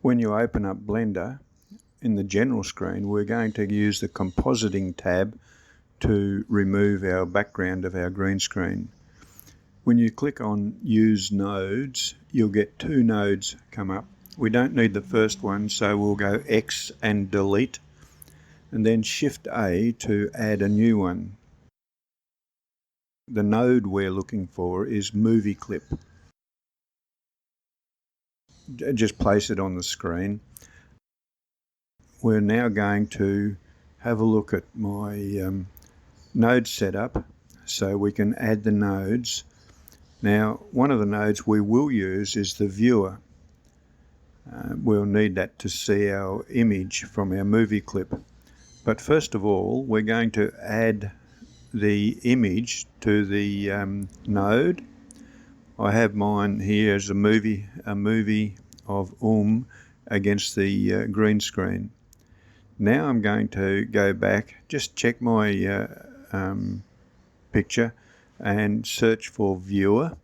When you open up Blender, in the general screen, we're going to use the compositing tab to remove our background of our green screen. When you click on Use Nodes, you'll get two nodes come up. We don't need the first one, so we'll go X and delete, and then Shift A to add a new one. The node we're looking for is Movie Clip. Just place it on the screen. We're now going to have a look at my node setup so we can add the nodes. Now, one of the nodes we will use is the viewer. We'll need that to see our image from our movie clip. But first of all, we're going to add the image to the node. I have mine here as a movie of against the green screen. Now I'm going to go back, just check my picture and search for viewer.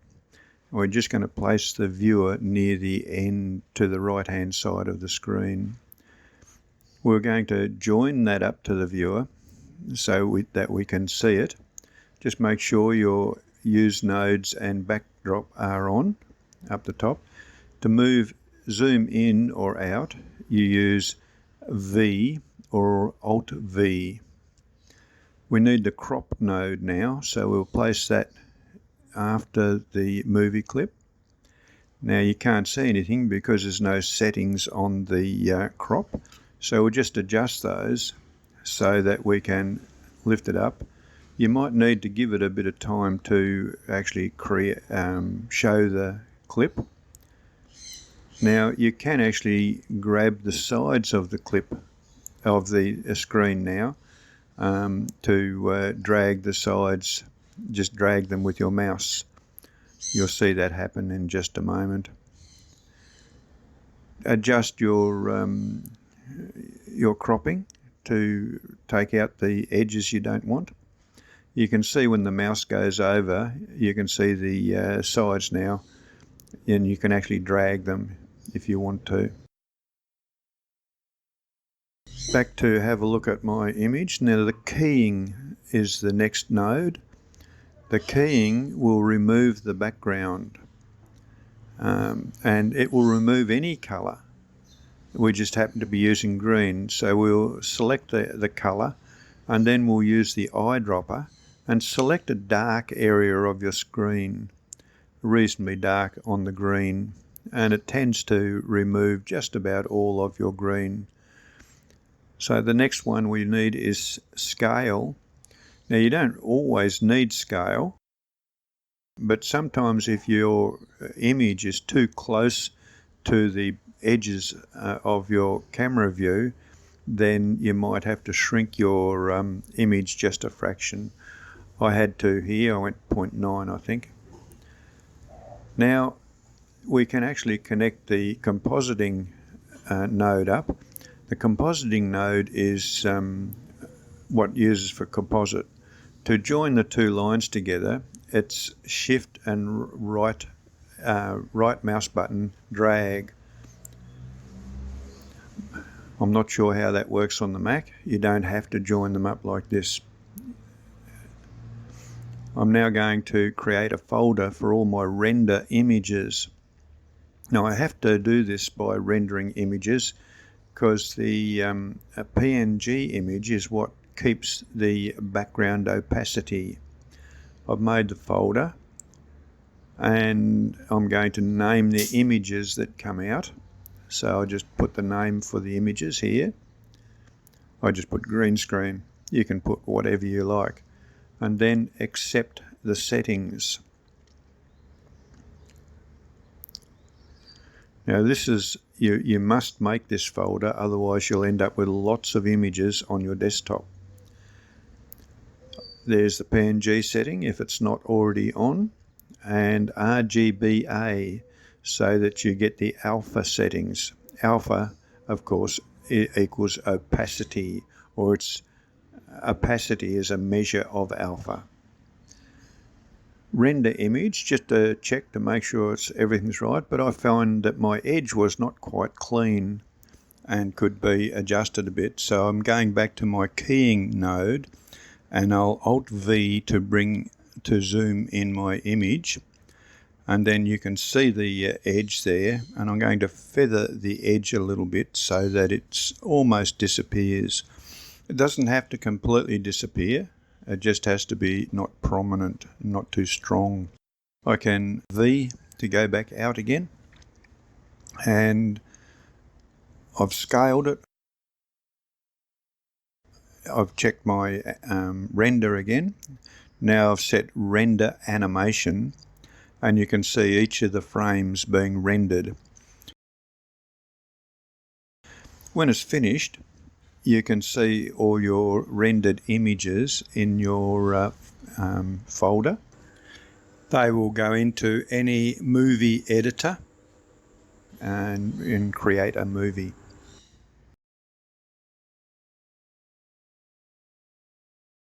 We're just going to place the viewer near the end to the right hand side of the screen. We're going to join that up to the viewer so that we can see it. Just make sure your use nodes and backdrop are on up the top. To zoom in or out, you use V or Alt V. We need the crop node now, so we'll place that after the movie clip. Now you can't see anything because there's no settings on the crop, so we'll just adjust those so that we can lift it up. You might need to give it a bit of time to actually show the clip. Now you can actually grab the sides of the clip of the screen now to drag the sides. Just drag them with your mouse. You'll see that happen in just a moment. Adjust your cropping to take out the edges you don't want. You can see when the mouse goes over, you can see the sides now, and you can actually drag them if you want to. Back to have a look at my image. Now the keying is the next node. The keying will remove the background and it will remove any colour. We just happen to be using green, so we'll select the colour and then we'll use the eyedropper and select a dark area of your screen, reasonably dark on the green, and it tends to remove just about all of your green. So the next one we need is scale. Now you don't always need scale, but sometimes if your image is too close to the edges of your camera view, then you might have to shrink your image just a fraction. I had to here, I went 0.9 I think. Now we can actually connect the compositing node up. The compositing node is what uses for composite. To join the two lines together, it's Shift and right mouse button drag. I'm not sure how that works on the Mac. You don't have to join them up like this. I'm now going to create a folder for all my render images. Now I have to do this by rendering images because the PNG image is what keeps the background opacity. I've made the folder and I'm going to name the images that come out. So I'll just put the name for the images here. I just put green screen. You can put whatever you like. And then accept the settings. Now this is, you must make this folder, otherwise you'll end up with lots of images on your desktop. There's the PNG setting if it's not already on, and RGBA so that you get the alpha settings. Alpha, of course, equals opacity, or opacity is a measure of alpha. render image just to check to make sure everything's right, but I found that my edge was not quite clean and could be adjusted a bit. So I'm going back to my keying node, and I'll Alt V to zoom in my image, and then you can see the edge there, and I'm going to feather the edge a little bit so that it almost disappears. It doesn't have to completely disappear, it just has to be not prominent, not too strong. I can V to go back out again, and I've scaled it. I've checked my render again. Now I've set render animation, and you can see each of the frames being rendered. When it's finished, you can see all your rendered images in your folder. They will go into any movie editor and create a movie.